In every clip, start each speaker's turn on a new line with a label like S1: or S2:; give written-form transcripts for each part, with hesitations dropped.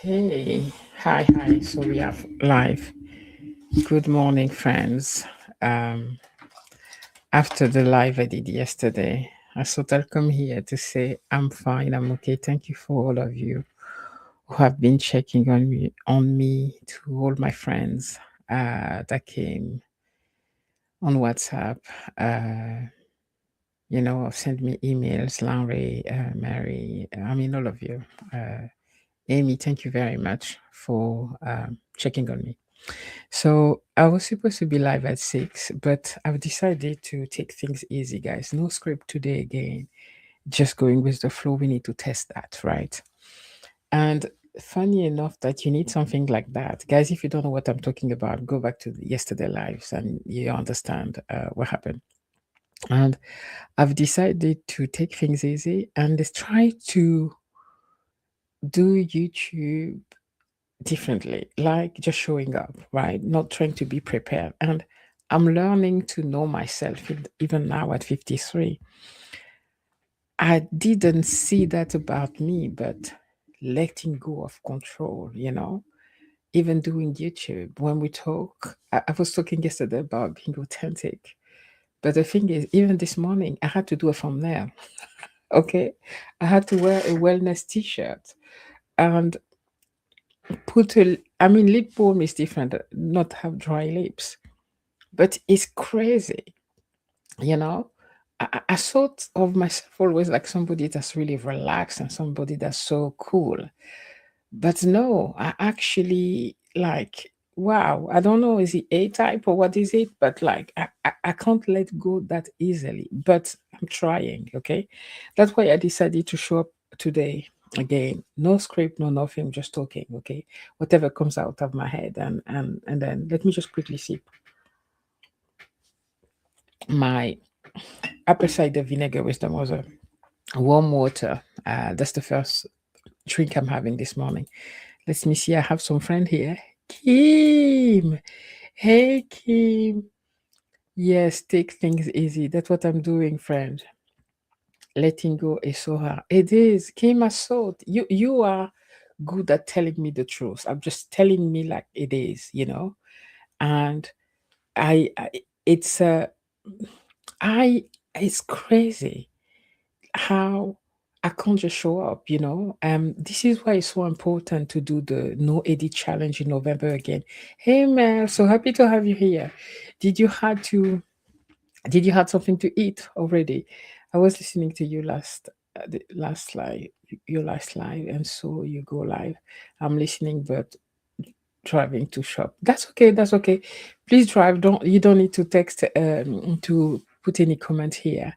S1: Hey, hi. So we have live. Good morning, friends. Um, After the live I did yesterday, I thought I'll come here to say I'm fine, I'm okay. Thank you for all of you who have been checking on me, to all my friends that came on WhatsApp. Uh, send me emails, Larry, Mary. I mean, all of you. Uh, Amy, thank you very much for checking on me. So I was supposed to be live at 6, but I've decided to take things easy, guys. No script today again. Just going with the flow. We need to test that, right? And funny enough that you need something like that. Guys, if you don't know what I'm talking about, go back to yesterday lives and you understand what happened. And I've decided to take things easy and just try to do YouTube differently, like just showing up, right? Not trying to be prepared. And I'm learning to know myself even now at 53. I didn't see that about me, but letting go of control, even doing YouTube. When we talk, I was talking yesterday about being authentic. But the thing is, even this morning, I had to do a thumbnail. Okay. I had to wear a wellness t shirt and I mean, lip balm is different, not have dry lips, but it's crazy, you know. I thought of myself always like somebody that's really relaxed and somebody that's so cool. But no, I actually like, wow, I don't know, is it A type or what is it? But like, I can't let go that easily, but I'm trying, okay? That's why I decided to show up today again. No script, no nothing, just talking, okay? Whatever comes out of my head. And then let me just quickly sip my apple cider vinegar with the mother. Warm water. That's the first drink I'm having this morning. Let me see. I have some friend here. Kim. Hey, Kim. Yes, take things easy. That's what I'm doing, friend. Letting go is so hard. It is. Kim, I saw it. You are good at telling me the truth. I'm just telling me like it is. And I it's I it's crazy how I can't just show up. This is why it's so important to do the no edit challenge in November again. Hey Mel, so happy to have you here. Did you had to did you had something to eat already? I was listening to you the last live, your last live, and so you go live. I'm listening, but driving to shop. That's okay. That's okay. Please drive. You don't need to text to put any comment here.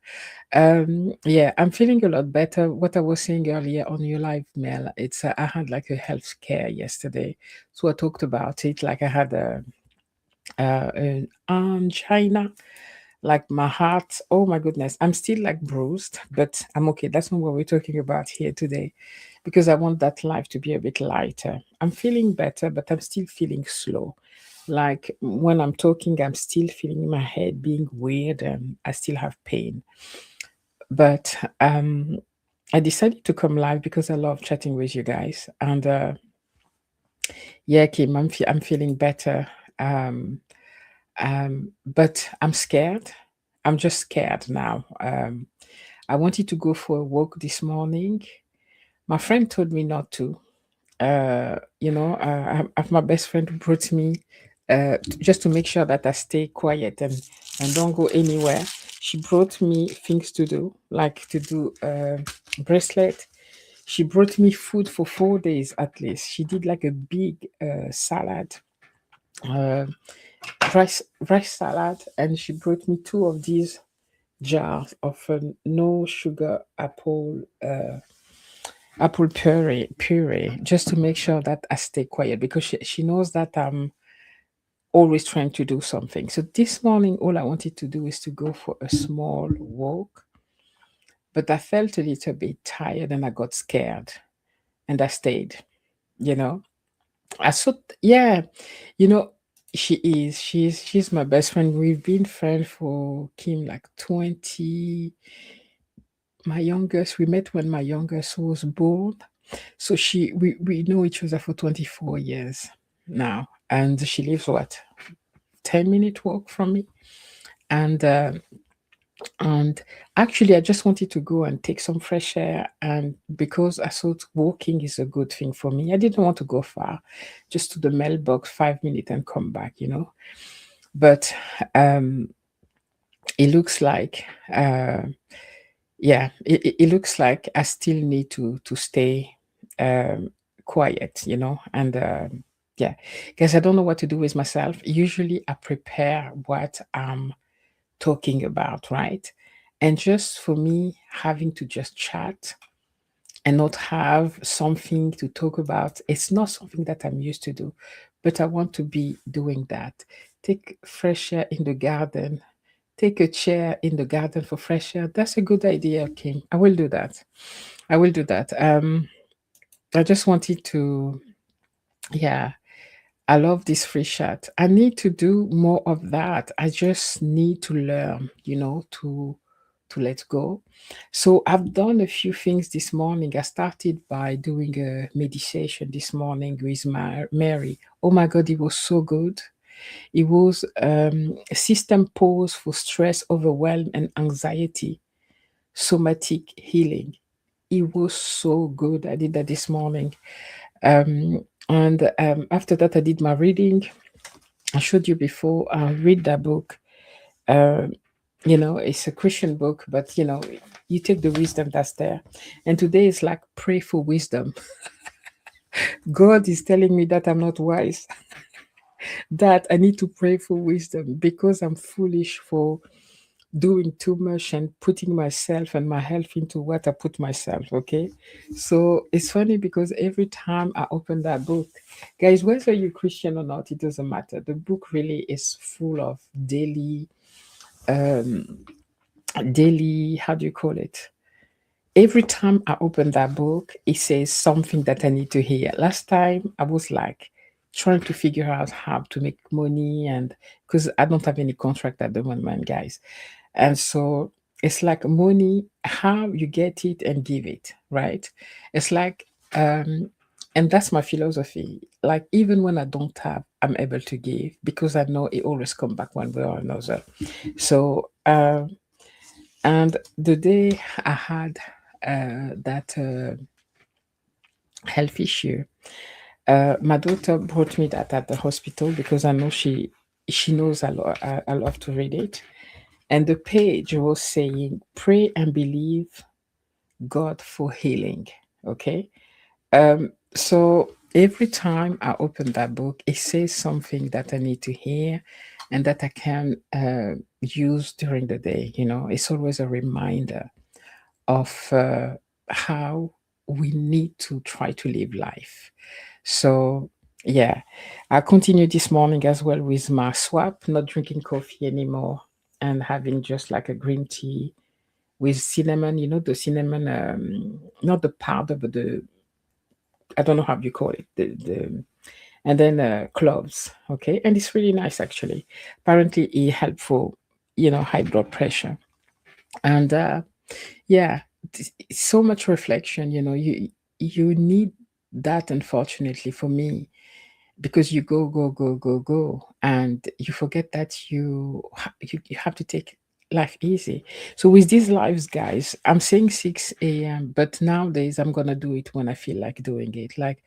S1: Yeah, I'm feeling a lot better. What I was saying earlier on your live mail, it's I had like a health scare yesterday, so I talked about it. Like I had an angina, like my heart. Oh my goodness, I'm still like bruised, but I'm okay. That's not what we're talking about here today, because I want that life to be a bit lighter. I'm feeling better, but I'm still feeling slow. Like when I'm talking, I'm still feeling my head being weird and I still have pain. But I decided to come live because I love chatting with you guys. And yeah, Kim, I'm feeling better. Um, but I'm scared. I'm just scared now. I wanted to go for a walk this morning. My friend told me not to. I have my best friend who brought me just to make sure that I stay quiet and don't go anywhere. She brought me things to do, like to do bracelet. She brought me food for 4 days at least. She did like a big salad, uh, rice salad, and she brought me two of these jars of no sugar apple puree, just to make sure that I stay quiet, because she knows that I'm always trying to do something. So this morning, all I wanted to do is to go for a small walk, but I felt a little bit tired and I got scared and I stayed, you know. I thought, yeah, you know, she's my best friend. We've been friends for Kim like 20. My youngest, we met when my youngest was born. So we know each other for 24 years now, and she lives what, 10-minute walk from me, and and actually I just wanted to go and take some fresh air, and because I thought walking is a good thing for me, I didn't want to go far, just to the mailbox, 5 minutes and come back, but um it looks like yeah, it looks like I still need to stay quiet, and yeah, because I don't know what to do with myself. Usually I prepare what I'm talking about, right? And just for me, having to just chat and not have something to talk about, it's not something that I'm used to do, but I want to be doing that. Take fresh air in the garden, take a chair in the garden for fresh air. That's a good idea, Kim. I will do that. I will do that. I just wanted to, yeah, I love this free chat. I need to do more of that. I just need to learn, to let go. So I've done a few things this morning. I started by doing a meditation this morning with my Mary. Oh my God, it was so good. It was a system pause for stress, overwhelm, and anxiety, somatic healing. It was so good. I did that this morning. And after that, I did my reading. I showed you before. I read that book. Um, it's a Christian book, but you take the wisdom that's there. And today is like pray for wisdom. God is telling me that I'm not wise, that I need to pray for wisdom because I'm foolish for doing too much and putting myself and my health into what I put myself. Okay. So it's funny because every time I open that book, guys, whether you're Christian or not, it doesn't matter. The book really is full of um, daily, how do you call it? Every time I open that book, it says something that I need to hear. Last time I was like trying to figure out how to make money, and because I don't have any contract at the moment, guys. And so it's like money, how you get it and give it, right? It's like, and that's my philosophy. Like, even when I don't have, I'm able to give because I know it always come back one way or another. So, and the day I had that health issue, my daughter brought me that at the hospital because I know she knows I love to read it. And the page was saying, pray and believe God for healing. Okay. So every time I open that book, it says something that I need to hear and that I can use during the day. It's always a reminder of how we need to try to live life. So, yeah, I continue this morning as well with my swap, not drinking coffee anymore and having just like a green tea with cinnamon, the cinnamon, not the powder, but I don't know how you call it, and then cloves. Okay. And it's really nice actually. Apparently, it help for, high blood pressure. And yeah, it's so much reflection, you need that, unfortunately for me, because you go go go go go and you forget that you have to take life easy. So with these lives, guys, I'm saying 6 a.m., but nowadays I'm gonna do it when I feel like doing it, like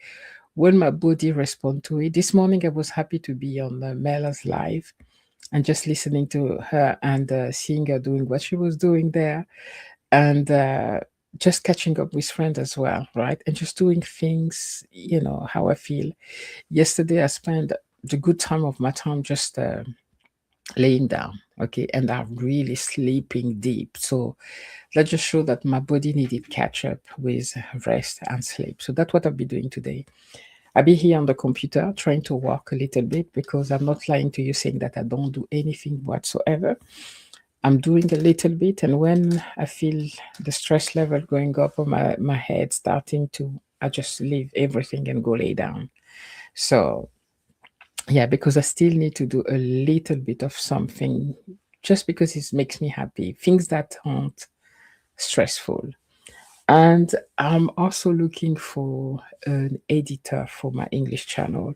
S1: when my body respond to it. This morning I was happy to be on Mela's live and just listening to her and seeing her doing what she was doing there, and just catching up with friends as well, right? And just doing things, how I feel. Yesterday, I spent the good time of my time just laying down, okay, and I'm really sleeping deep. So that just showed that my body needed catch up with rest and sleep. So that's what I'll be doing today. I'll be here on the computer trying to work a little bit because I'm not lying to you saying that I don't do anything whatsoever. I'm doing a little bit, and when I feel the stress level going up or my head starting to, I just leave everything and go lay down. So yeah, because I still need to do a little bit of something just because it makes me happy. Things that aren't stressful. And I'm also looking for an editor for my English channel,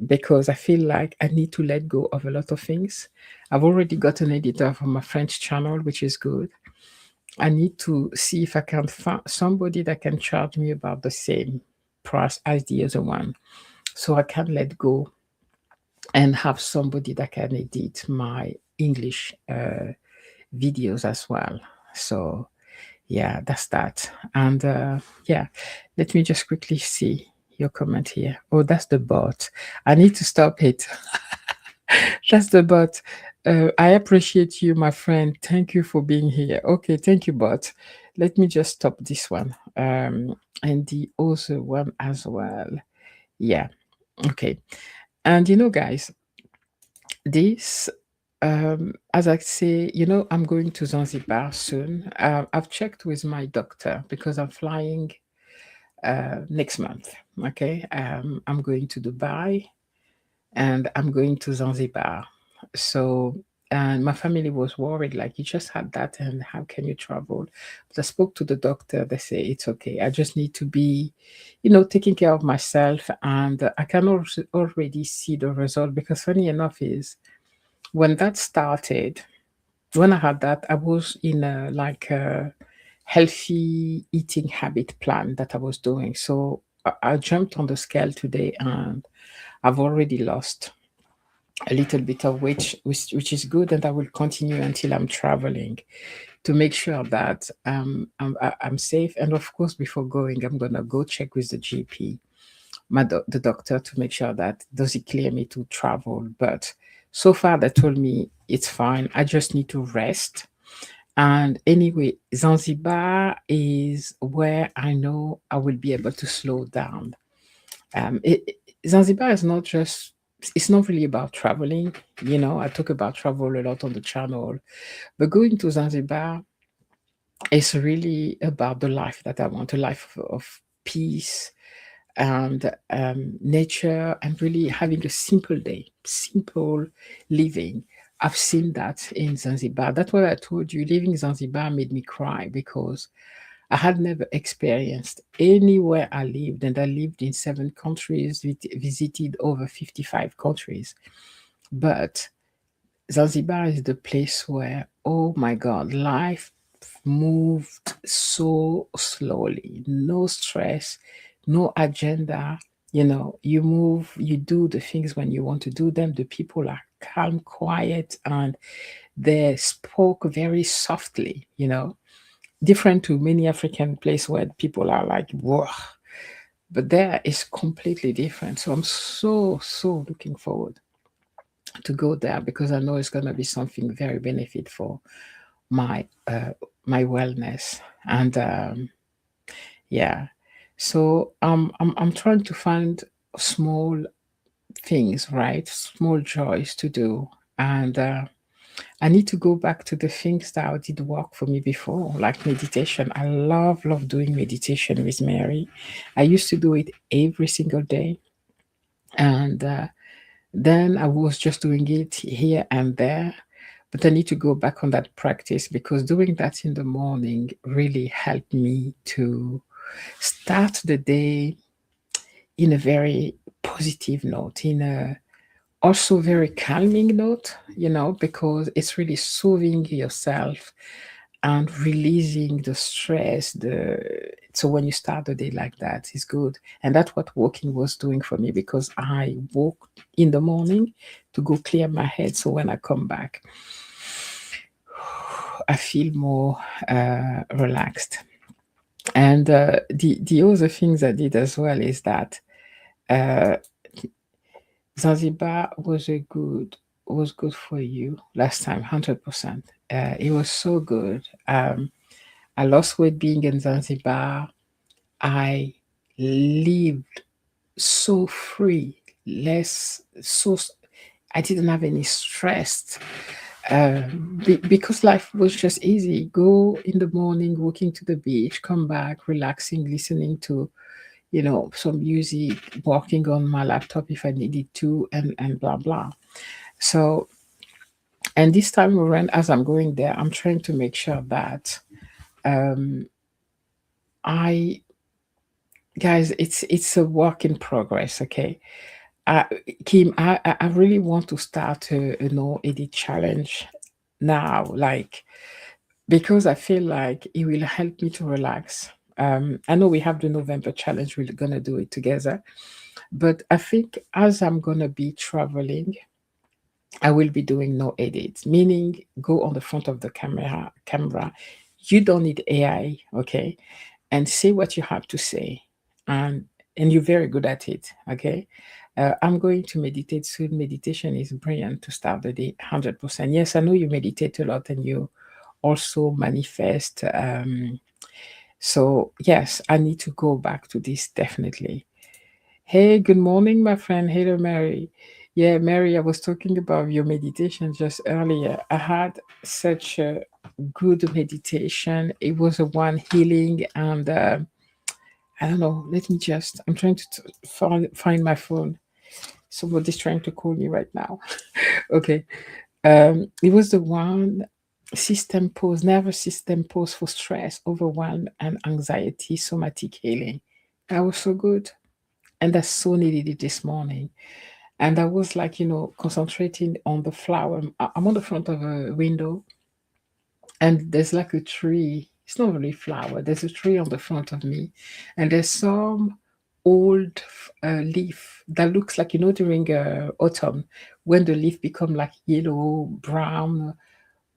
S1: because I feel like I need to let go of a lot of things. I've already got an editor for my French channel, which is good. I need to see if I can find somebody that can charge me about the same price as the other one, so I can let go and have somebody that can edit my English videos as well. So yeah, that's that. And yeah, let me just quickly see your comment here. Oh, that's the bot. I need to stop it. That's the bot. I appreciate you, my friend. Thank you for being here. Okay, thank you, bot. Let me just stop this one. And the other one as well. Yeah. Okay. And guys, this, as I say, I'm going to Zanzibar soon. I've checked with my doctor because I'm flying next month. Okay. I'm going to Dubai and I'm going to Zanzibar. So, and my family was worried, like, you just had that, and how can you travel? But I spoke to the doctor. They say it's okay. I just need to be, taking care of myself, and I can also already see the result. Because funny enough is when that started, when I had that, I was in a like a healthy eating habit plan that I was doing. So I jumped on the scale today, and I've already lost a little bit of weight, which is good, and I will continue until I'm traveling to make sure that I'm safe. And of course, before going, I'm gonna go check with the GP, the doctor, to make sure that does he clear me to travel. But so far, they told me it's fine. I just need to rest. And anyway, Zanzibar is where I know I will be able to slow down. Zanzibar is not just, it's not really about traveling. I talk about travel a lot on the channel, but going to Zanzibar is really about the life that I want, a life of peace and nature, and really having a simple day, simple living. I've seen that in Zanzibar. That's why I told you, living in Zanzibar made me cry, because I had never experienced anywhere I lived, and I lived in 7 countries, visited over 55 countries. But Zanzibar is the place where, oh my God, life moved so slowly, no stress, no agenda. You move, you do the things when you want to do them. The people are calm, quiet, and they spoke very softly, different to many African places where people are like, whoa. But there is completely different. So I'm so looking forward to go there, because I know it's gonna be something very benefit for my my wellness. And yeah, so I'm trying to find small things, right? Small joys to do. And I need to go back to the things that did work for me before, like meditation. I love doing meditation with Mary. I used to do it every single day. And then I was just doing it here and there. But I need to go back on that practice, because doing that in the morning really helped me to start the day in a very positive note, in a also very calming note, because it's really soothing yourself and releasing the stress. So when you start the day like that, it's good. And that's what walking was doing for me, because I walk in the morning to go clear my head. So when I come back, I feel more relaxed. And the other things I did as well is that uh, Zanzibar was good for you last time, 100%. It was so good. I lost weight being in Zanzibar. I lived so free, less so. I didn't have any stress, because life was just easy. Go in the morning, walking to the beach, come back, relaxing, listening to some music, working on my laptop if I needed to, and blah blah. So, and this time around, as I'm going there, I'm trying to make sure that I guys, it's a work in progress. Okay, uh, Kim, I really want to start a no edit challenge now, like because I feel like it will help me to relax. I know we have the November challenge; we're gonna do it together, but I think as I'm gonna be traveling, I will be doing no edits, meaning go on the front of the camera. You don't need AI, okay? And say what you have to say. And you're very good at it, okay? I'm going to meditate soon. Meditation is brilliant to start the day 100%. Yes, I know you meditate a lot and you also manifest. So, yes, I need to go back to this definitely. Hey, good morning, my friend. Hello, Mary. Yeah, Mary, I was talking about your meditation just earlier. I had such a good meditation. It was a one healing, and I don't know. Let me just. I'm trying to find my phone. Somebody's trying to call me right now. Okay. It was the one system pose, nervous system pose for stress, overwhelm, and anxiety, somatic healing. That was so good. And I so needed it this morning. And I was like, concentrating on the flower. I'm on the front of a window, and there's like a tree. It's not really flower. There's a tree on the front of me, and there's some old leaf that looks like during autumn when the leaf become like yellow, brown,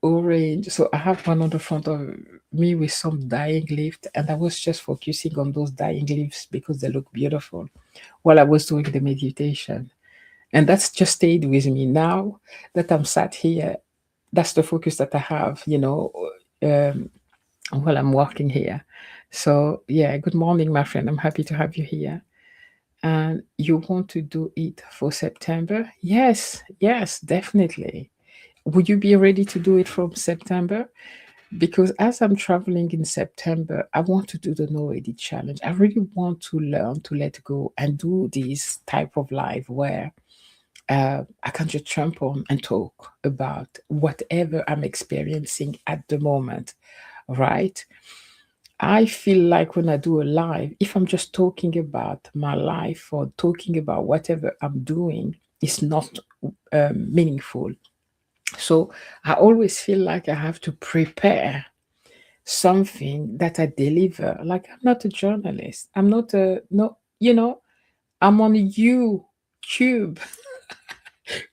S1: orange. So I have one on the front of me with some dying leaves, and I was just focusing on those dying leaves because they look beautiful while I was doing the meditation. And that's just stayed with me now that I'm sat here. That's the focus that I have, um, while I'm working here. So, yeah, good morning, my friend. I'm happy to have you here. And you want to do it for September? Yes, yes, definitely. Would you be ready to do it from September? Because as I'm traveling in September, I want to do the No Edit Challenge. I really want to learn to let go and do this type of life where I can just jump on and talk about whatever I'm experiencing at the moment, right? I feel like when I do a live, if I'm just talking about my life or talking about whatever I'm doing, it's not meaningful. So I always feel like I have to prepare something that I deliver. Like I'm not a journalist. I'm not a no. I'm on YouTube.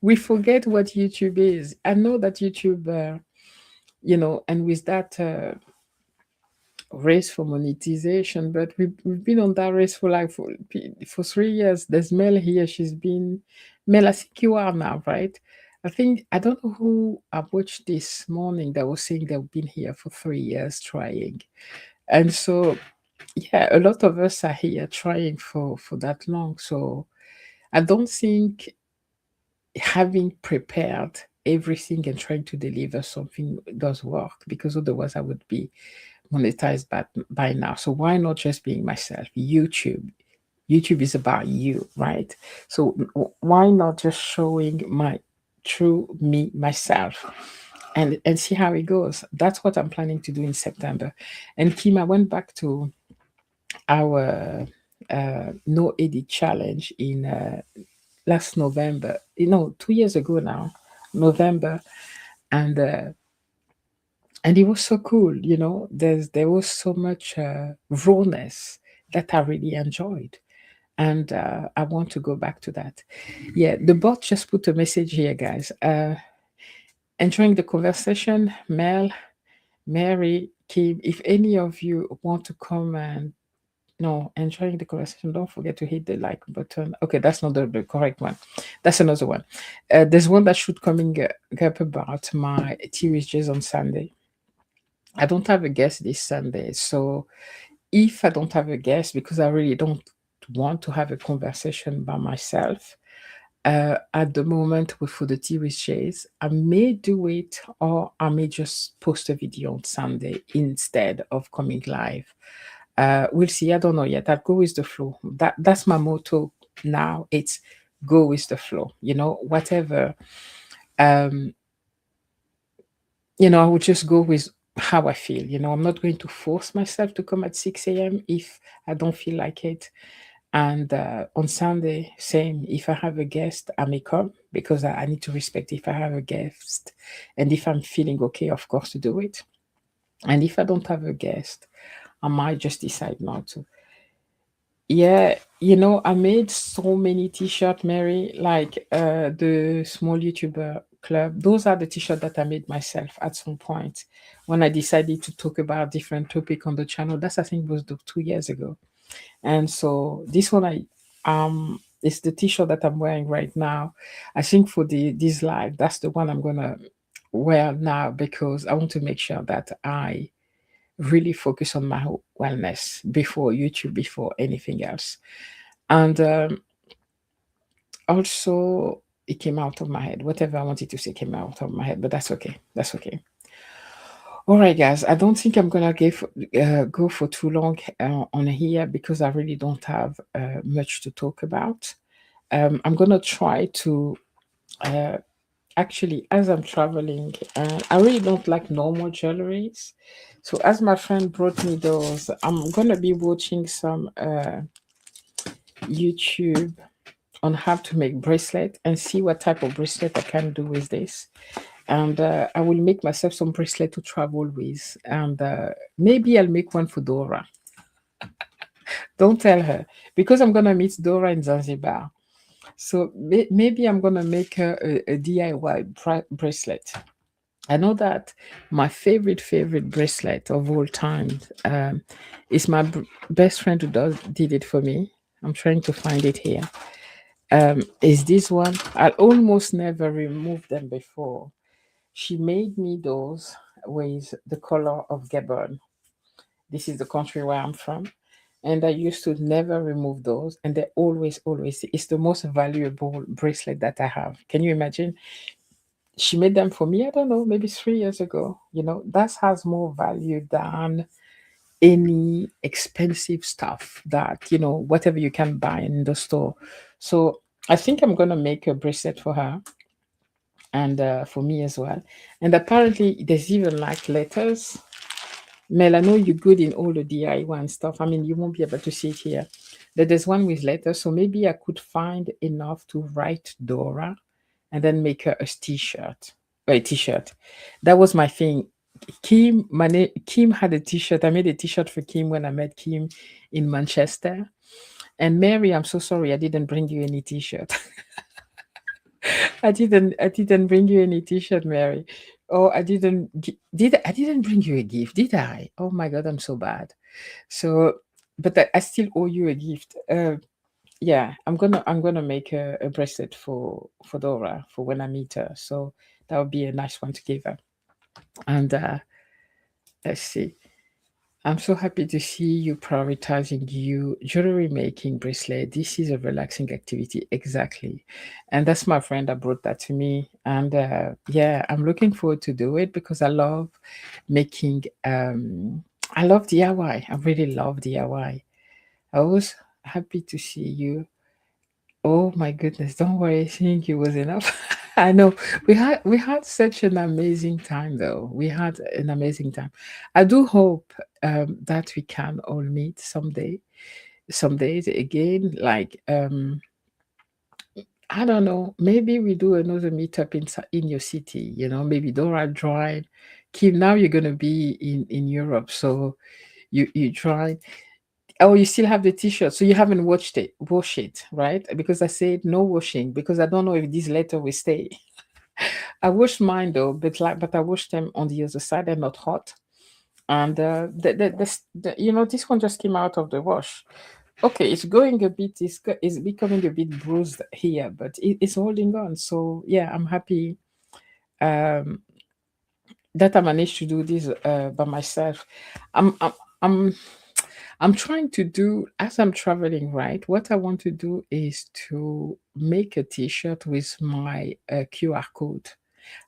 S1: We forget what YouTube is. I know that YouTube, and with that race for monetization, but we've been on that race for like for 3 years. There's Mel here. She's been Mel. I think you are now, right? I don't know who I watched this morning that was saying they've been here for 3 years trying, and so yeah, a lot of us are here trying for that long. So I don't think having prepared everything and trying to deliver something does work, because otherwise I would be monetized by now. So why not just being myself? YouTube is about you, right? So why not just showing my true me, myself, and see how it goes? That's what I'm planning to do in September. And Kim, I went back to our no edit challenge in last November, 2 years ago now, November, and it was so cool. There was so much rawness that I really enjoyed, and I want to go back to that. Yeah, the bot just put a message here, guys. Enjoying the conversation, Mel, Mary, Kim. If any of you want to come and no, enjoying the conversation, don't forget to hit the like button. Okay, that's not the correct one. That's another one. There's one that should coming up about my tea with Jazz on Sunday. I don't have a guest this Sunday. So if I don't have a guest, because I really don't want to have a conversation by myself, at the moment for the tea with Jazz, I may do it, or I may just post a video on Sunday instead of coming live. We'll see. I don't know yet. I'll go with the flow. That's my motto now. It's go with the flow. Whatever. Um, I would just go with how I feel. I'm not going to force myself to come at 6 a.m. if I don't feel like it. And on Sunday, same. If I have a guest, I may come because I need to respect if I have a guest. And if I'm feeling okay, of course, to do it. And if I don't have a guest, I might just decide not to. Yeah, I made so many t-shirts, Mary, like the small YouTuber club. Those are the t-shirts that I made myself at some point when I decided to talk about different topic on the channel. That's I think was 2 years ago. And so this one is the t-shirt that I'm wearing right now. I think for this live, that's the one I'm gonna wear now because I want to make sure that I really focus on my wellness before YouTube, before anything else. And also, it came out of my head. Whatever I wanted to say came out of my head, but that's okay. That's okay. All right, guys. I don't think I'm gonna go for too long on here because I really don't have much to talk about. I'm gonna try to uh, actually, as I'm traveling, I really don't like normal jewelries. So as my friend brought me those, I'm gonna be watching some YouTube on how to make bracelet and see what type of bracelet I can do with this. And I will make myself some bracelet to travel with, and maybe I'll make one for Dora. Don't tell her because I'm gonna meet Dora in Zanzibar. So maybe I'm gonna make her a DIY bracelet. I know that my favorite bracelet of all time is my best friend who did it for me. I'm trying to find it here. Is this one? I almost never removed them before. She made me those with the color of Gabon. This is the country where I'm from. And I used to never remove those. And they're always, it's the most valuable bracelet that I have. Can you imagine? She made them for me, I don't know, maybe 3 years ago. That has more value than any expensive stuff that, whatever you can buy in the store. So I think I'm going to make a bracelet for her and for me as well. And apparently, there's even like letters. Mel, I know you're good in all the DIY and stuff. I mean, you won't be able to see it here. But there's one with letters. So maybe I could find enough to write Dora and then make her a t-shirt. A t-shirt. That was my thing. Kim had a t-shirt. I made a t-shirt for Kim when I met Kim in Manchester. And Mary, I'm so sorry I didn't bring you any t-shirt. I didn't bring you any t-shirt, Mary. Oh, I didn't bring you a gift, did I? Oh my god, I'm so bad. So but I still owe you a gift. Yeah, I'm gonna make a bracelet for Dora for when I meet her. So that would be a nice one to give her. And let's see. I'm so happy to see you prioritizing jewelry making bracelet. This is a relaxing activity, exactly, and that's my friend that brought that to me. And yeah, I'm looking forward to do it because I love making. I love DIY. I really love DIY. I was happy to see you. Oh my goodness, don't worry, I think it was enough. I know we had such an amazing time though. We had an amazing time. I do hope that we can all meet someday, some days again. Like I don't know, maybe we do another meetup in your city, maybe Dora join. Kim, now you're gonna be in Europe, so you try. Oh, you still have the t-shirt, so you haven't wash it, right? Because I said no washing because I don't know if this letter will stay. I washed mine though, but I washed them on the other side. They're not hot, and this one just came out of the wash. Okay, it's going a bit. It's becoming a bit bruised here, but it's holding on. So yeah, I'm happy um, that I managed to do this by myself. I'm I'm I'm I'm trying to do as I'm traveling, right? What I want to do is to make a t-shirt with my QR code.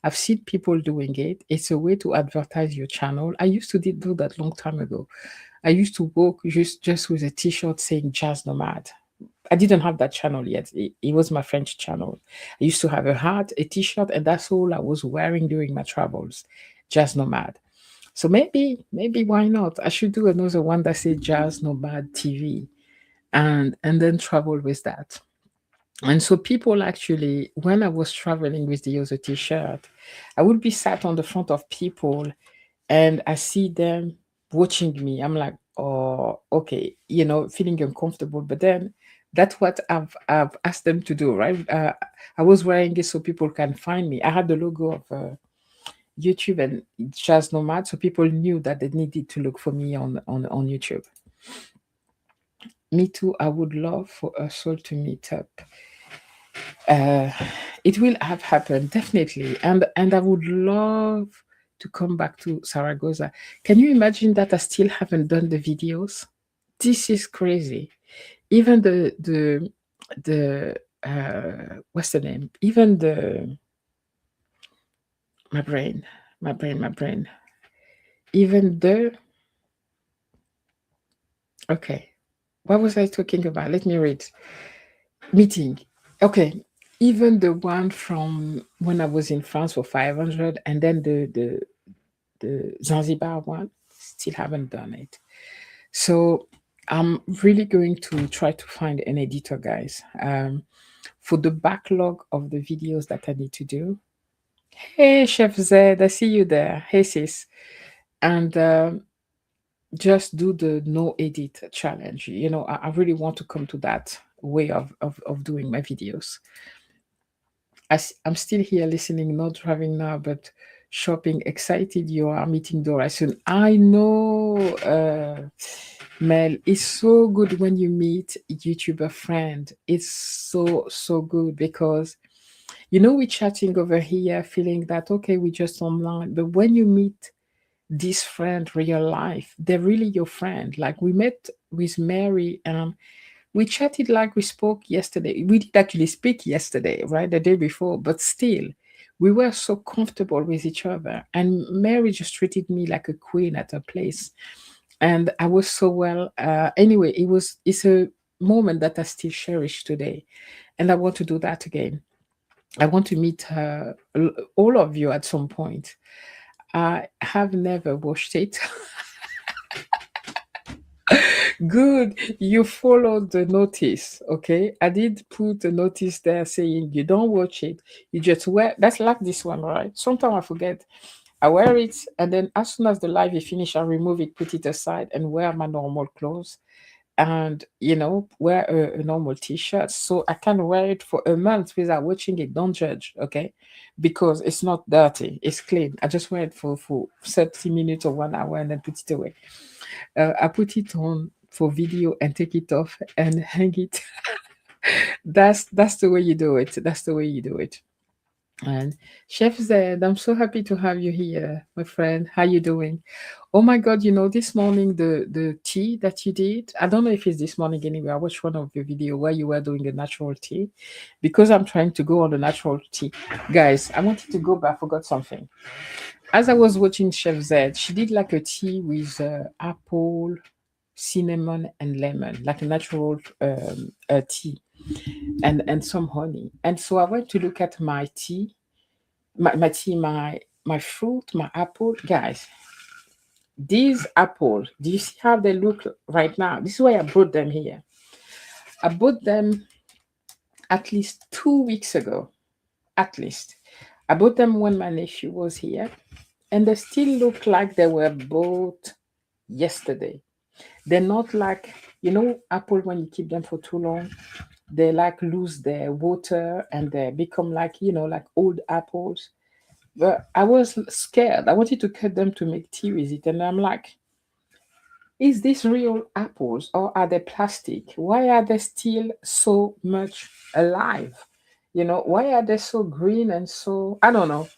S1: I've seen people doing it. It's a way to advertise your channel. I used to do that long time ago. I used to work just with a t-shirt saying Jazz Nomad. I didn't have that channel yet. It was my French channel. I used to have a hat, a t-shirt, and that's all I was wearing during my travels. Jazz Nomad. So maybe why not? I should do another one that says Jazz Nomad TV and then travel with that. And so people actually, when I was traveling with the other t-shirt, I would be sat on the front of people and I see them watching me. I'm like, oh, okay, feeling uncomfortable. But then that's what I've asked them to do, right? I was wearing it so people can find me. I had the logo of YouTube and Jazz Nomad, so people knew that they needed to look for me on YouTube. Me too. I would love for us all to meet up. Uh, it will have happened definitely, and I would love to come back to Zaragoza. Can you imagine that I still haven't done the videos? This is crazy. Even the what's the name? Even the my brain, my brain. Even the okay, what was I talking about? Let me read. Meeting. Okay. Even the one from when I was in France for 500 and then the Zanzibar one, still haven't done it. So I'm really going to try to find an editor, guys, for the backlog of the videos that I need to do. Hey, Chef Zed, I see you there. Hey, sis. And just do the no edit challenge. I really want to come to that way of doing my videos. I'm still here listening, not driving now, but shopping. Excited you are meeting Dora soon. I know, Mel. It's so good when you meet a YouTuber friend. It's so good because we're chatting over here, feeling that okay, we're just online. But when you meet this friend real life, they're really your friend. Like we met with Mary and we chatted like we spoke yesterday. We did actually speak yesterday, right? The day before, but still, we were so comfortable with each other. And Mary just treated me like a queen at her place. And I was so well. Anyway, it's a moment that I still cherish today. And I want to do that again. I want to meet all of you at some point. I have never watched it. Good. You followed the notice. Okay. I did put a notice there saying you don't watch it. You just wear that's like this one, right? Sometimes I forget. I wear it and then as soon as the live is finished, I remove it, put it aside, and wear my normal clothes. And wear a normal t-shirt. So I can wear it for a month without watching it. Don't judge, okay? Because it's not dirty, it's clean. I just wear it for 30 minutes or 1 hour and then put it away. I put it on for video and take it off and hang it. That's the way you do it. That's the way you do it. And Chef Zed, I'm so happy to have you here, my friend. How you doing? Oh my God, this morning the tea that you did. I don't know if it's this morning anyway. I watched one of your video where you were doing a natural tea. Because I'm trying to go on the natural tea. Guys, I wanted to go, but I forgot something. As I was watching Chef Zed, she did like a tea with apple, cinnamon, and lemon, like a natural tea, and some honey. And so I went to look at my tea, my tea, my fruit, my apple. Guys, these apples, do you see how they look right now? This is why I brought them here. I bought them at least 2 weeks ago. At least. I bought them when my nephew was here, and they still look like they were bought yesterday. They're not like, apple when you keep them for too long, they like lose their water and they become like, like old apples. But I was scared. I wanted to cut them to make tea with it. And I'm like, is this real apples or are they plastic? Why are they still so much alive? Why are they so green and so, I don't know.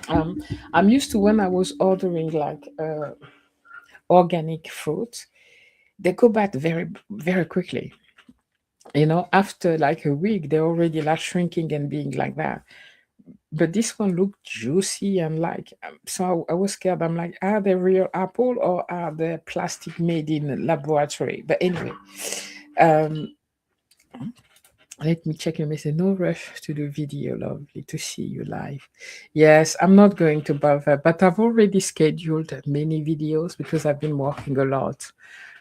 S1: Um, I'm used to when I was ordering like organic fruit, they go bad very, very quickly. After like a week, they're already like shrinking and being like that. But this one looked juicy and like, so I was scared. I'm like, are they real apple or are they plastic made in a laboratory? But anyway, um, Let me check your message. No rush to the video. Lovely to see you live. Yes, I'm not going to bother, but I've already scheduled many videos because I've been working a lot.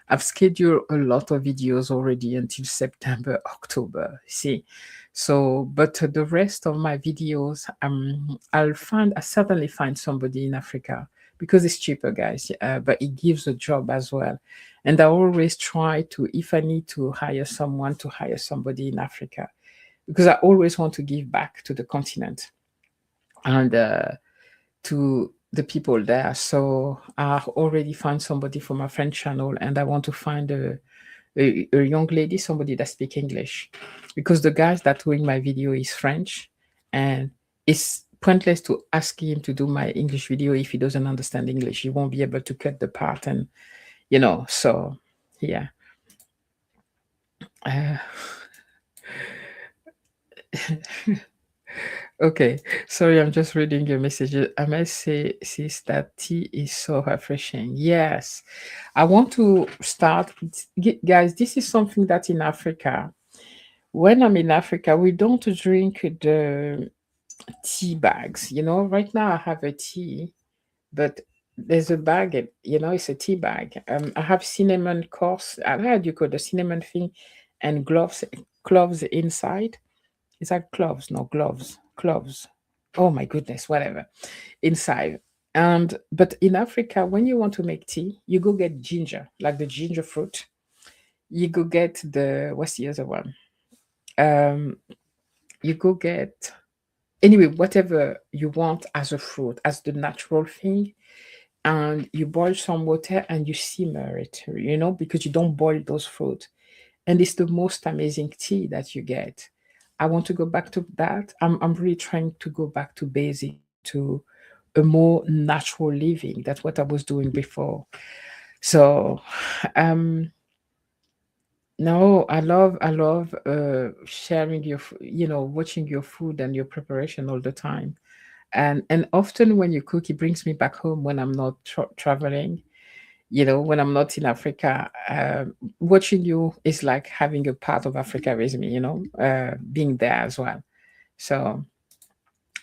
S1: I've scheduled a lot of videos already until September, October. See, so but the rest of my videos, I certainly find somebody in Africa because it's cheaper, guys. But it gives a job as well, and I always try to, if I need to hire someone, to hire somebody in Africa because I always want to give back to the continent and to the people there. So I already found somebody for my French channel, and I want to find a young lady, somebody that speaks English, because the guys that doing my video is French, and it's pointless to ask him to do my English video if he doesn't understand English. He won't be able to cut the part, and so yeah. Uh, Okay, sorry, I'm just reading your messages. I must say, sis, that tea is so refreshing. Yes, I want to start, guys. This is something that in Africa, when I'm in Africa, we don't drink the tea bags. Right now I have a tea, but there's a bag, it's a tea bag. I have cinnamon course. How do you call the cinnamon thing, and cloves inside. Is that cloves? No, gloves. Cloves. Oh my goodness, whatever. Inside. And but in Africa, when you want to make tea, you go get ginger, like the ginger fruit. You go get what's the other one? Um, you go get anyway, whatever you want as a fruit, as the natural thing, and you boil some water and you simmer it, because you don't boil those fruit. And it's the most amazing tea that you get. I want to go back to that. I'm really trying to go back to basic, to a more natural living. That's what I was doing before. So, um, no, I love sharing watching your food and your preparation all the time. And often when you cook, it brings me back home when I'm not traveling. When I'm not in Africa, watching you is like having a part of Africa with me, being there as well. So,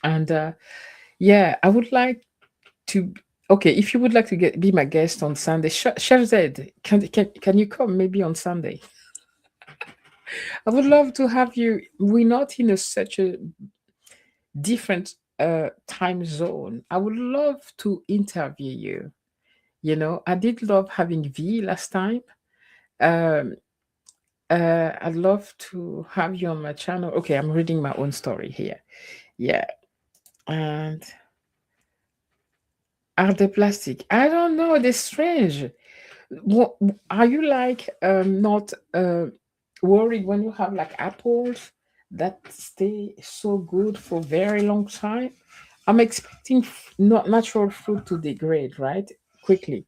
S1: and yeah, I would like to. Okay, if you would like to be my guest on Sunday, Chef Zed, can you come maybe on Sunday? I would love to have you. We're not in such a different time zone. I would love to interview you. I did love having V last time. Um, I'd love to have you on my channel. Okay, I'm reading my own story here. Yeah. And are they plastic? I don't know. They're strange. What, are you like not worried when you have like apples that stay so good for very long time? I'm expecting not natural fruit to degrade, right? Quickly.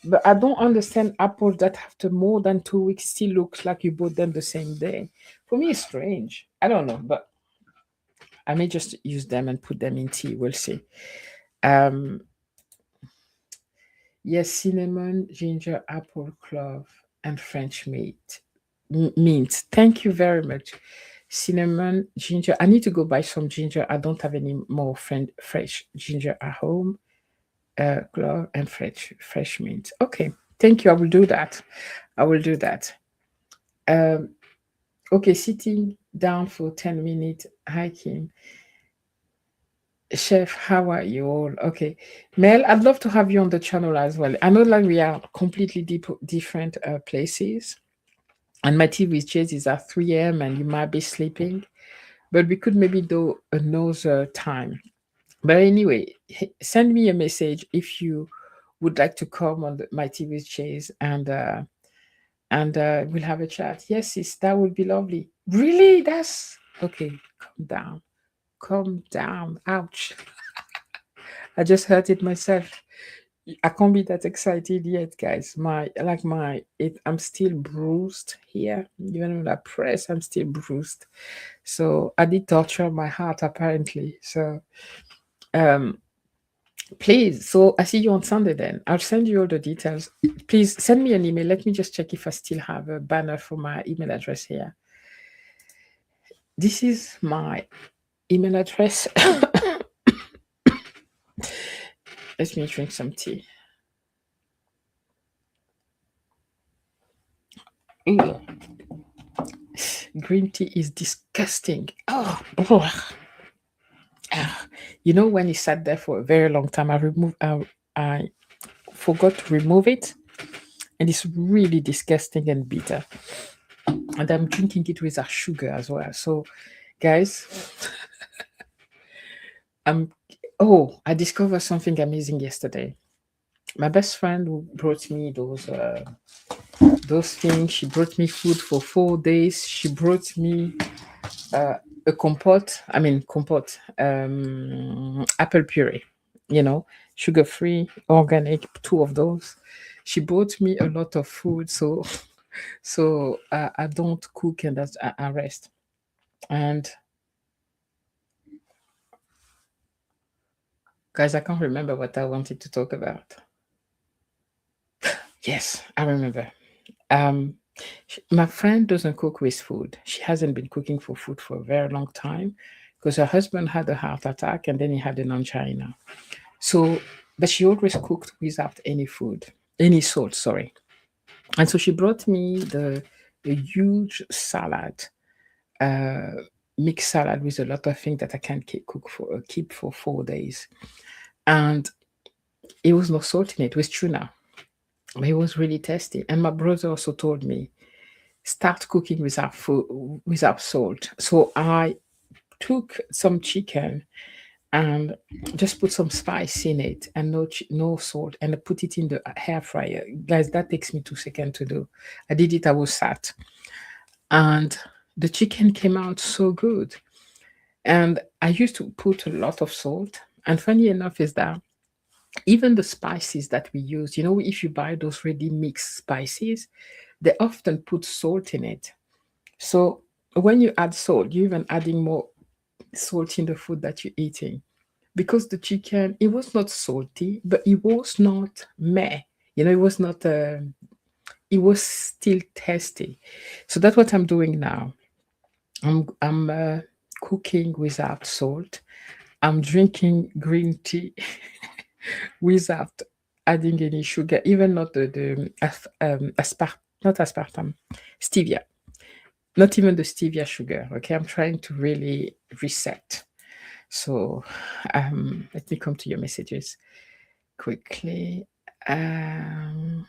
S1: But I don't understand apples that after more than 2 weeks still looks like you bought them the same day. For me, it's strange. I don't know, but I may just use them and put them in tea. We'll see. Um, yes, cinnamon, ginger, apple, clove, and French mint. Thank you very much. Cinnamon, ginger. I need to go buy some ginger. I don't have any more fresh ginger at home. Clove and fresh mint. Okay, thank you. I will do that. I will do that. Um, okay, sitting down for 10 minutes hiking. Chef, how are you all? Okay. Mel, I'd love to have you on the channel as well. I know like we are completely different places. And my TV chase is at 3 a.m. and you might be sleeping. But we could maybe do another time. But anyway, send me a message if you would like to come on my TV chase and we'll have a chat. Yes, sis, that would be lovely. Really? That's okay. Calm down. Calm down. Ouch. I just hurt it myself. I can't be that excited yet, guys. I'm still bruised here. Even when I press, I'm still bruised. So I did torture my heart apparently. So um please, so I see you on Sunday then. I'll send you all the details. Please send me an email. Let me just check if I still have a banner for my email address here. This is my email address. Let me drink some tea. Ugh. Green tea is disgusting. Oh, ugh. Ah. You know, when it sat there for a very long time, I forgot to remove it, and it's really disgusting and bitter. And I'm drinking it with a sugar as well. So, guys, I'm. Oh, I discovered something amazing yesterday. My best friend who brought me those things. She brought me food for 4 days. She brought me uh, a compote. I mean, compote, apple puree, you know, sugar free, organic, two of those. She brought me a lot of food. So I don't cook and I rest. And guys, I can't remember what I wanted to talk about. Yes, I remember. Um, my friend doesn't cook with food. She hasn't been cooking for food for a very long time because her husband had a heart attack and then he had an angina. So, but she always cooked without any food, any salt, sorry. And so she brought me a huge salad, uh, mixed salad with a lot of things that I can keep for 4 days. And it was no salt in it, it was tuna. But it was really tasty. And my brother also told me, start cooking without food, without salt. So I took some chicken and just put some spice in it and no salt and I put it in the hair fryer. Guys, that takes me 2 seconds to do. I did it, I was sat. And the chicken came out so good. And I used to put a lot of salt. And funny enough is that even the spices that we use, you know, if you buy those ready mixed spices, they often put salt in it. So when you add salt, you're even adding more salt in the food that you're eating. Because the chicken, it was not salty, but it was not meh. You know, it was not, it was still tasty. So that's what I'm doing now. I'm cooking without salt. I'm drinking green tea without adding any sugar, even not not aspartame, stevia, not even the stevia sugar. Okay, I'm trying to really reset. So let me come to your messages quickly. Um,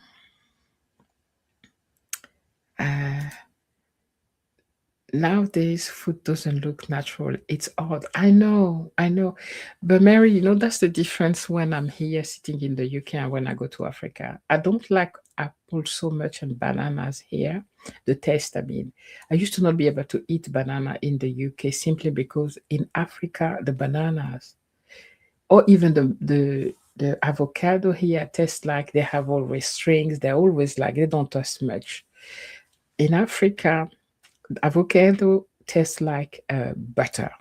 S1: uh, Nowadays, food doesn't look natural. It's odd. I know. But Mary, you know, that's the difference when I'm here sitting in the UK and when I go to Africa. I don't like apple so much and bananas here. The taste, I mean. I used to not be able to eat banana in the UK simply because in Africa, the bananas or even the avocado here tastes like they have always strings. They're always like they don't taste much. In Africa, avocado tastes like butter.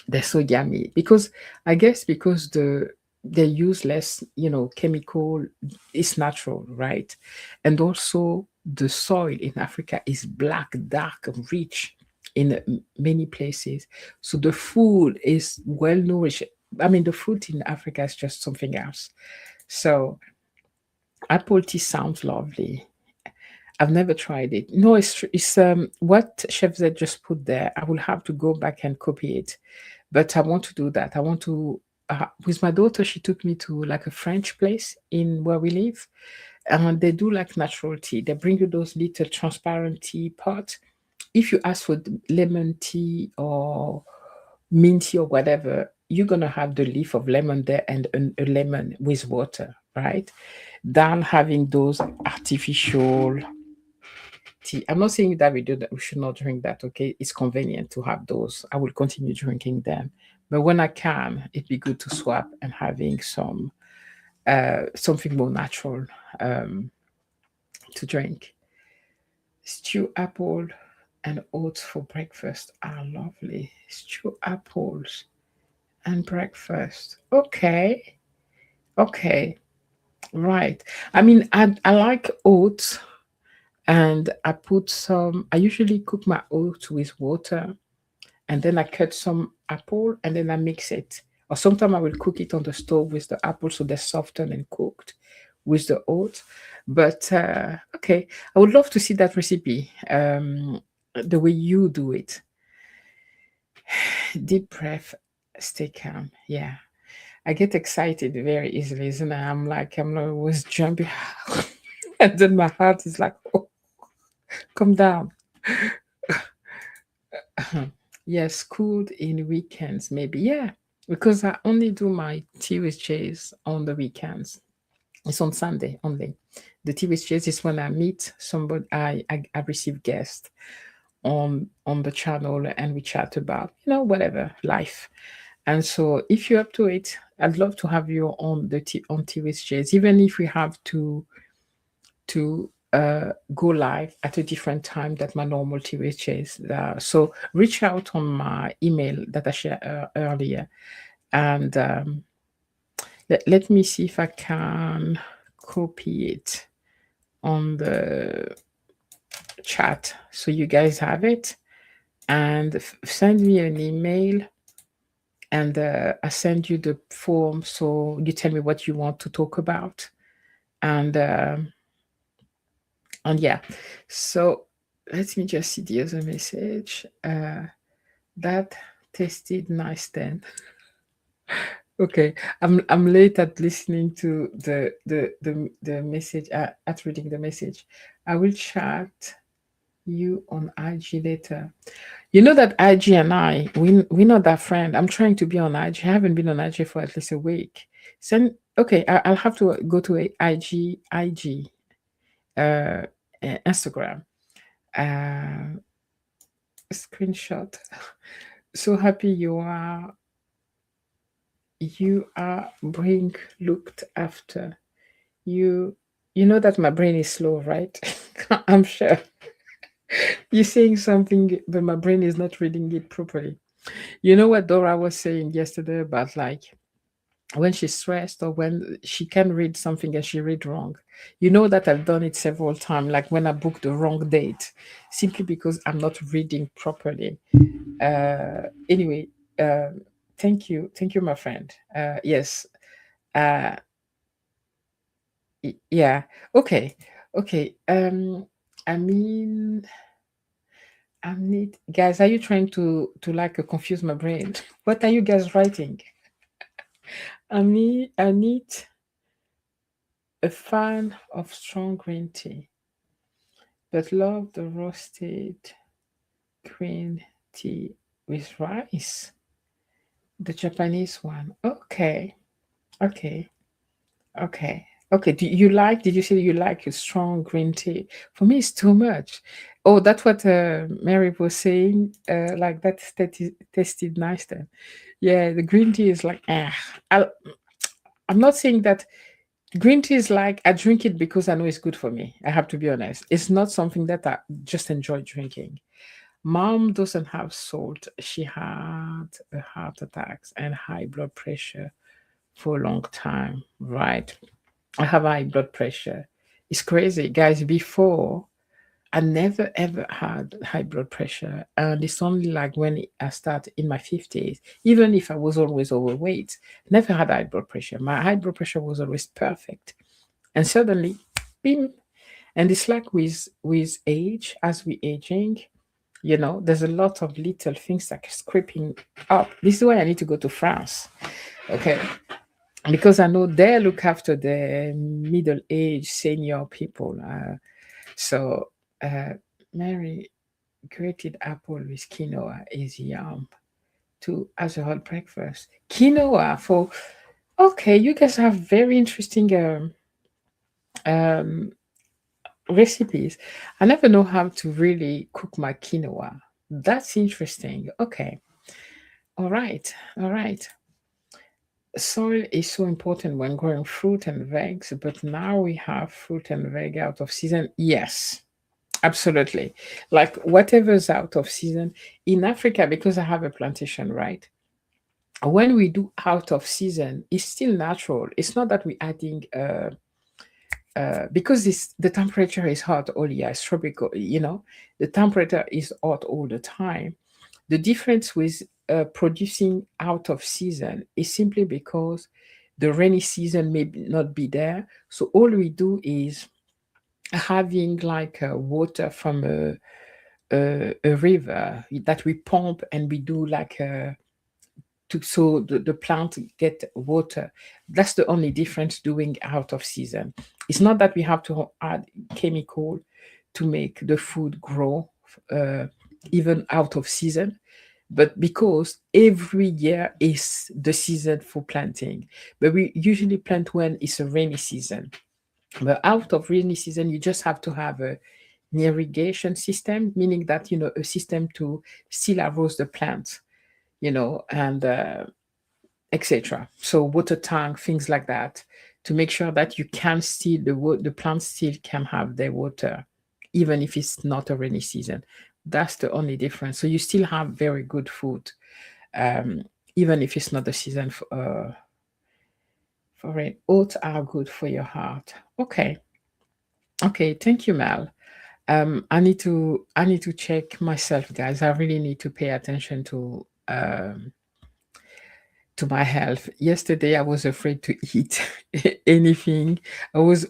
S1: They're so yummy because I guess because they use less, you know, chemical. It's natural, right? And also the soil in Africa is black, dark, and rich in many places. So the food is well nourished. I mean, the food in Africa is just something else. So apple tea sounds lovely. I've never tried it. No, it's what Chef Z just put there. I will have to go back and copy it, but I want to do that. I want to. With my daughter, she took me to like a French place in where we live, and they do like natural tea. They bring you those little transparent tea pots. If you ask for lemon tea or mint tea or whatever, you're gonna have the leaf of lemon there and a lemon with water, right? Than having those artificial tea. I'm not saying that we should not drink that. Okay, it's convenient to have those. I will continue drinking them, but when I can, it'd be good to swap and having some something more natural um, to drink. Stew apple and oats for breakfast are lovely. Stew apples and breakfast. Okay, okay, right. I mean, I like oats and I put some. I usually cook my oats with water and then I cut some apple and then I mix it. Or sometimes I will cook it on the stove with the apple so they're softened and cooked with the oats. But okay, I would love to see that recipe, the way you do it. Deep breath, stay calm. Yeah, I get excited very easily, isn't I? I'm always jumping, and then my heart is like, oh, come down. Yes, cooled in weekends, maybe. Yeah, because I only do my tea with Chase on the weekends. It's on Sunday only. The tea with Chase is when I meet somebody, I receive guests on the channel and we chat about, whatever, life. And so if you're up to it, I'd love to have you on the on tea with Chase, even if we have to go live at a different time that my normal TV chase. So reach out on my email that I shared earlier, and let me see if I can copy it on the chat so you guys have it, and send me an email, and I send you the form so you tell me what you want to talk about, and yeah, so let me just see the other message. That tasted nice then. Okay, I'm late at listening to the message, at reading the message. I will chat you on IG later. You know that IG and we're not that friend. I'm trying to be on IG. I haven't been on IG for at least a week. Send okay. I'll have to go to IG, uh, Instagram. Uh, Screenshot. So happy you are being looked after. You you know that my brain is slow, right? I'm sure you're saying something, but my brain is not reading it properly. You know what Dora was saying yesterday about, like, when she's stressed or when she can read something and she read wrong. You know that I've done it several times, like when I booked the wrong date, simply because I'm not reading properly. Anyway, thank you, my friend. Yes. uh yeah. Okay. Okay. I mean, I need, guys, are you trying to like confuse my brain? What are you guys writing? I need a fan of strong green tea, but love the roasted green tea with rice, the Japanese one. Okay. Okay. Okay. Okay. Did you say you like a strong green tea? For me, it's too much. Oh, that's what Mary was saying. Like that tasted nice then. Yeah, the green tea is like, I'm not saying that green tea is like, I drink it because I know it's good for me. I have to be honest. It's not something that I just enjoy drinking. Mom doesn't have salt. She had a heart attacks and high blood pressure for a long time. Right. I have high blood pressure. It's crazy, guys. Before, I never ever had high blood pressure, and it's only like when I start in my 50s. Even if I was always overweight, never had high blood pressure. My high blood pressure was always perfect, and suddenly, bim. And it's like with age, as we aging, there's a lot of little things like creeping up. This is why I need to go to France. Okay, because I know they look after the middle-aged senior people. So, uh, Mary, grated apple with quinoa is yum too as a hot breakfast. Quinoa for, okay, you guys have very interesting um, recipes. I never know how to really cook my quinoa. That's interesting. Okay, all right, all right. Soil is so important when growing fruit and vegs, but now we have fruit and veg out of season. Yes, absolutely. Like whatever's out of season in Africa, because I have a plantation, right? When we do out of season, it's still natural. It's not that we're adding, because the temperature is hot all year, it's tropical, the temperature is hot all the time. The difference with producing out of season is simply because the rainy season may not be there. So all we do is having like water from a river that we pump, and we do like to so the plant get water. That's the only difference doing out of season. It's not that we have to add chemical to make the food grow uh, even out of season, but because every year is the season for planting. But we usually plant when it's a rainy season. But out of rainy season, you just have to have a an irrigation system, meaning that a system to still arrose the plants, and etc. So water tank, things like that, to make sure that you can still the plants still can have their water, even if it's not a rainy season. That's the only difference. So you still have very good food, um, even if it's not the season for it. Oats are good for your heart. Okay, okay. Thank you, Mel. I need to check myself, guys. I really need to pay attention to my health. Yesterday I was afraid to eat anything. I was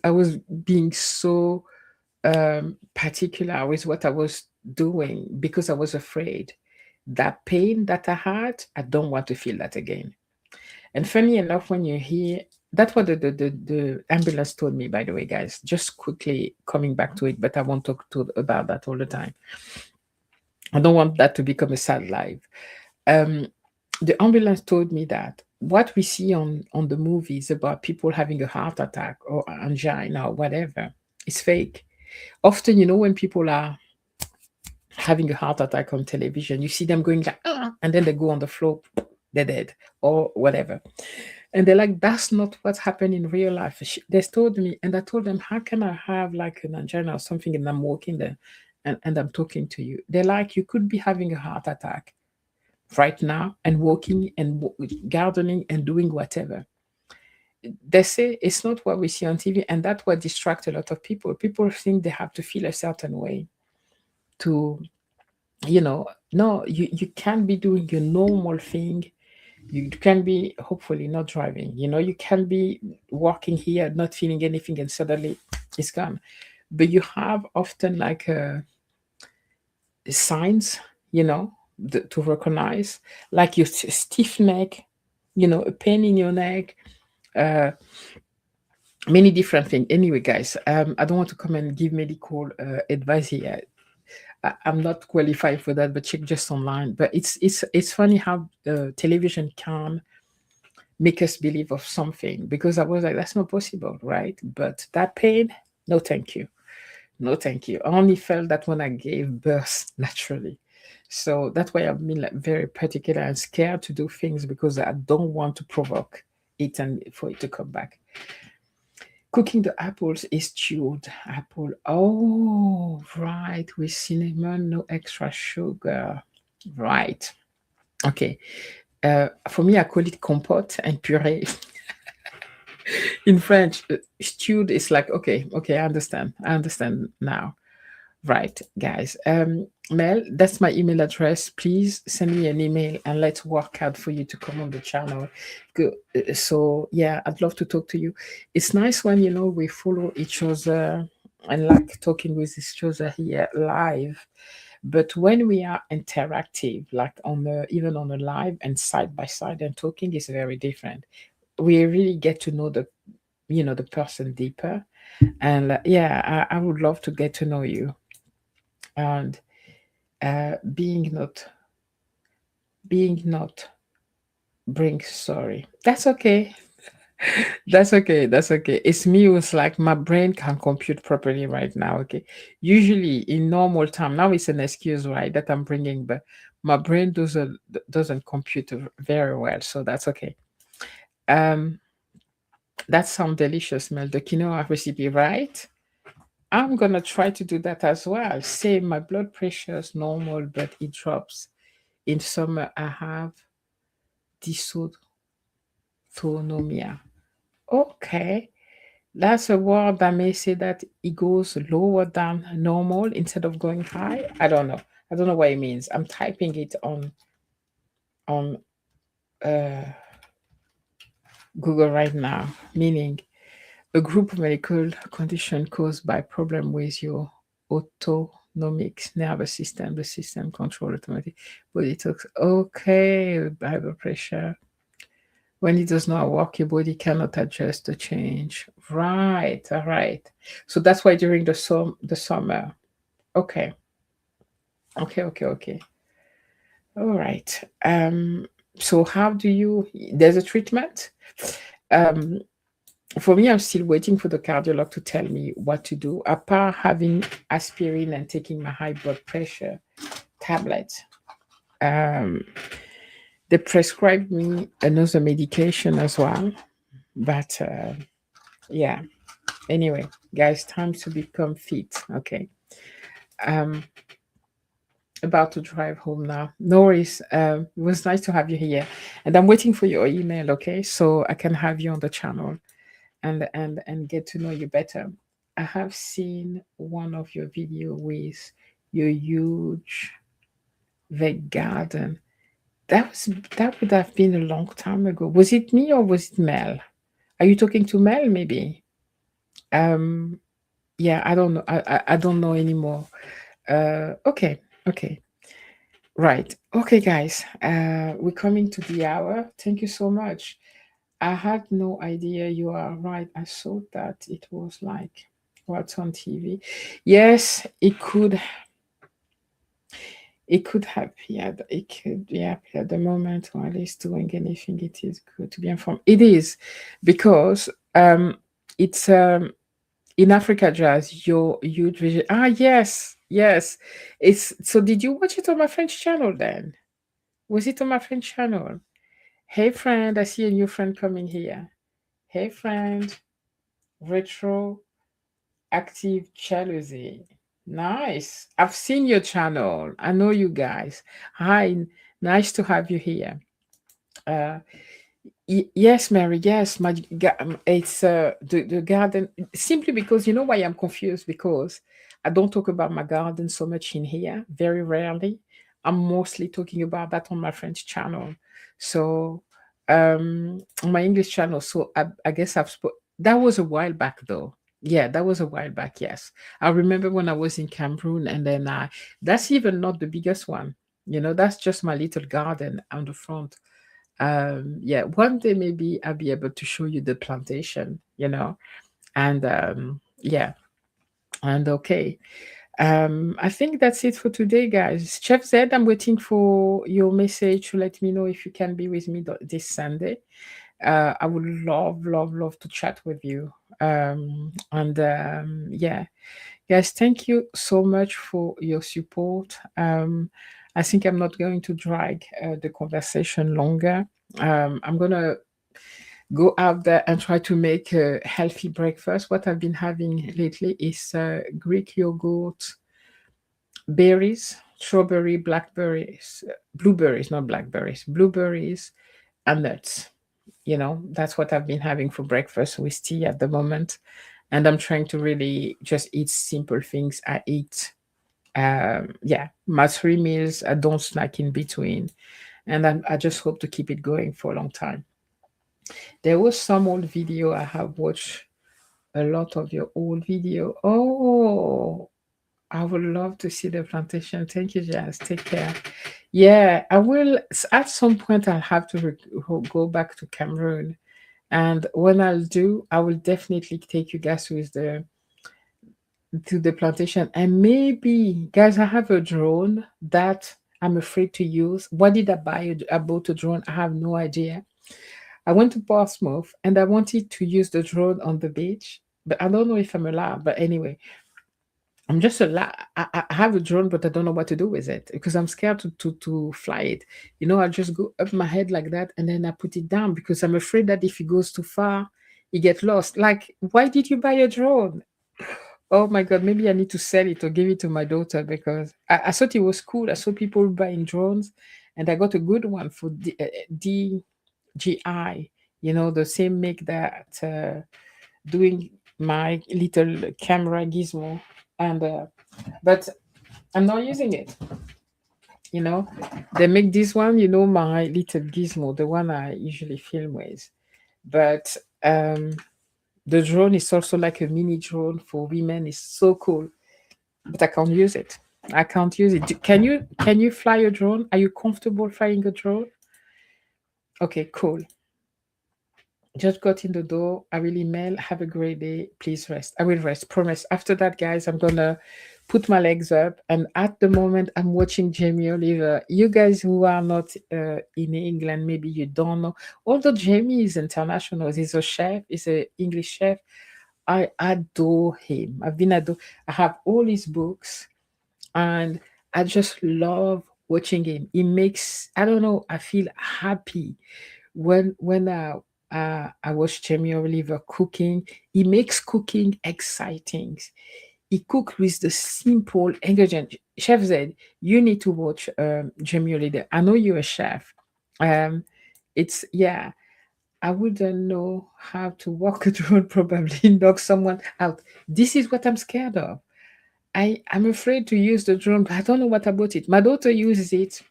S1: being so particular with what I was doing because I was afraid. That pain that I had, I don't want to feel that again. And funny enough, when you hear that's what the ambulance told me, by the way, guys. Just quickly coming back to it, but I won't talk about that all the time. I don't want that to become a sad life. Um, the ambulance told me that what we see on the movies about people having a heart attack or angina or whatever is fake. Often, when people are having a heart attack on television, you see them going like, "Ah," and then they go on the floor, they're dead or whatever. And they're like, that's not what's happened in real life. They told me, and I told them, how can I have like an angina or something and I'm walking there and I'm talking to you? They're like, you could be having a heart attack right now and walking and gardening and doing whatever. They say it's not what we see on TV, and that's what distracts a lot of people. People think they have to feel a certain way to, no, you can't be doing your normal thing. You can be hopefully not driving. You can be walking here, not feeling anything, and suddenly it's gone. But you have often like signs, to recognize, like your stiff neck, a pain in your neck, uh, many different things. Anyway, guys, I don't want to come and give medical advice here. I'm not qualified for that, but check just online. But it's funny how television can make us believe of something, because I was like, that's not possible, right? But that pain, no, thank you. No, thank you. I only felt that when I gave birth naturally. So that's why I've been like very particular and scared to do things, because I don't want to provoke it and for it to come back. Cooking the apples is stewed apple. Oh, right, with cinnamon, no extra sugar. Right. Okay. For me, I call it compote and puree. In French, stewed is like, okay, okay, I understand now. Right, guys. Mel, that's my email address. Please send me an email and let's work out for you to come on the channel. So yeah, I'd love to talk to you. It's nice when we follow each other and like talking with each other here live. But when we are interactive, like even on a live and side by side and talking, is very different. We really get to know the person deeper. And yeah, I would love to get to know you. And being not brings sorry. That's okay. That's okay. That's okay. It's me who's like, my brain can compute properly right now. Okay. Usually in normal time, now it's an excuse, right, that I'm bringing, but my brain doesn't compute very well. So that's okay. Um, that sounds delicious, Mel. The quinoa recipe, right? I'm gonna try to do that as well. Same, my blood pressure is normal, but it drops. In summer, I have dysautonomia. Okay, that's a word that may say that it goes lower than normal instead of going high. I don't know. I don't know what it means. I'm typing it on uh, Google right now, meaning a group of medical condition caused by problem with your autonomic nervous system, the system control automatic body talks. Okay, high blood pressure. When it does not work, your body cannot adjust the change. Right, all right. So that's why during the summer. Okay, okay. All right. So how do you? There's a treatment. Um, for me, I'm still waiting for the cardiologist to tell me what to do. Apart having aspirin and taking my high blood pressure tablet, um, they prescribed me another medication as well. But yeah. Anyway, guys, time to become fit. Okay. Um, about to drive home now. No worries. It was nice to have you here, and I'm waiting for your email. Okay, so I can have you on the channel and get to know you better. I have seen one of your video with your huge veg garden. That would have been a long time ago. Was it me or was it Mel? Are you talking to Mel? Maybe. Um. Yeah. I don't know. I don't know anymore. Okay. Okay. Right. Okay, guys. We're coming to the hour. Thank you so much. I had no idea. You are right. I thought that it was like what's on TV. Yes, it could have, yeah, it could, yeah, at the moment while he's doing anything, it is good to be informed. It is because it's in Africa Jazz, your huge vision. Ah, yes. It's so did you watch it on my French channel then? Was it on my French channel? Hey friend, I see a new friend coming here. Hey friend, retro active jealousy. Nice. I've seen your channel. I know you guys. Hi, nice to have you here. Uh, yes, Mary. Yes, it's the garden. Simply because you know why I'm confused, because I don't talk about my garden so much in here. Very rarely. I'm mostly talking about that on my French channel. So, on my English channel. So I guess That was a while back, though. Yeah, that was a while back. Yes, I remember when I was in Cameroon, and then that's even not the biggest one. That's just my little garden on the front. Yeah, one day maybe I'll be able to show you the plantation, and yeah, and okay. I think that's it for today, guys. Chef Zed, I'm waiting for your message to let me know if you can be with me this Sunday. I would love to chat with you. And yeah, guys, thank you so much for your support. I think I'm not going to drag the conversation longer. I'm gonna go out there and try to make a healthy breakfast. What I've been having lately is Greek yogurt, berries, strawberry, blackberries, blueberries, not blackberries, blueberries, and nuts. That's what I've been having for breakfast with tea at the moment. And I'm trying to really just eat simple things. I eat, yeah, my 3 meals. I don't snack in between. And I just hope to keep it going for a long time. There was some old video I have watched, a lot of your old video. Oh, I would love to see the plantation. Thank you, Jazz. Take care. Yeah, I will. At some point, I'll have to go back to Cameroon. And when I'll do, I will definitely take you guys with to the plantation. And maybe, guys, I have a drone that I'm afraid to use. What did I buy? I bought a drone. I have no idea. I went to Portsmouth and I wanted to use the drone on the beach, but I don't know if I'm allowed. But anyway, I'm just allowed. I have a drone, but I don't know what to do with it because I'm scared to fly it. I just go up my head like that and then I put it down because I'm afraid that if it goes too far, it get lost. Like, why did you buy a drone? Oh my God, maybe I need to sell it or give it to my daughter because I thought it was cool. I saw people buying drones and I got a good one for DJI, the same make that doing my little camera gizmo. And but I'm not using it. You know, they make this one, my little gizmo, the one I usually film with. But the drone is also like a mini drone for women. It's so cool, but I can't use it. I can't use it. Can you fly a drone? Are you comfortable flying a drone? Okay, cool. Just got in the door. I will email. Have a great day. Please rest. I will rest. Promise. After that, guys, I'm gonna put my legs up. And at the moment, I'm watching Jamie Oliver. You guys who are not in England, maybe you don't know. Although Jamie is international, he's a chef. He's an English chef. I adore him. I have all his books, and I just love watching him. He makes, I don't know, I feel happy when I watch Jamie Oliver cooking. He makes cooking exciting. He cook with the simple ingredient. Chef Z, you need to watch Jamie Oliver. I know you're a chef. Um, it's yeah. I wouldn't know how to walk a drone. Probably knock someone out. This is what I'm scared of. I'm afraid to use the drone, but I don't know what about it. My daughter uses it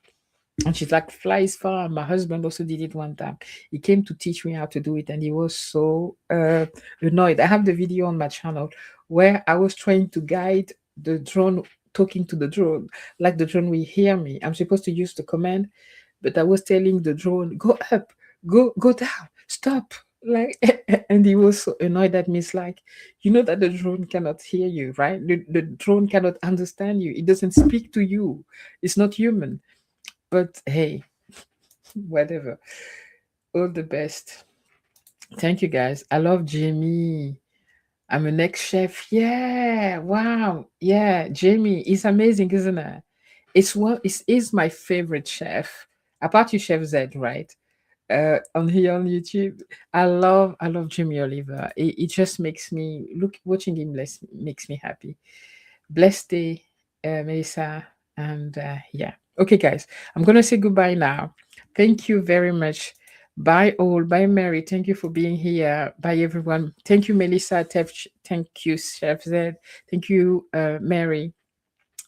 S1: and she's like, flies far. My husband also did it one time. He came to teach me how to do it, and he was so annoyed. I have the video on my channel where I was trying to guide the drone, talking to the drone, like the drone will hear me. I'm supposed to use the command, but I was telling the drone, go up, go down, stop. Like, and he was so annoyed at me. It's like, you know that the drone cannot hear you, right? The drone cannot understand you. It doesn't speak to you. It's not human. But hey, whatever. All the best. Thank you guys. I love Jamie. I'm an ex-chef. Yeah. Wow. Yeah. Jamie is amazing, isn't it? It is my favorite chef. Apart you Chef Z, right? On here on YouTube. I love Jamie Oliver. It just makes me look watching him makes me happy. Blessed day, Melissa. And yeah. Okay, guys, I'm going to say goodbye now. Thank you very much. Bye, all. Bye, Mary. Thank you for being here. Bye, everyone. Thank you, Melissa. Thank you, Chef Zed. Thank you, Mary,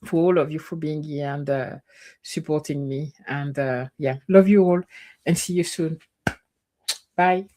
S1: for all of you for being here and supporting me. And yeah, love you all and see you soon. Bye.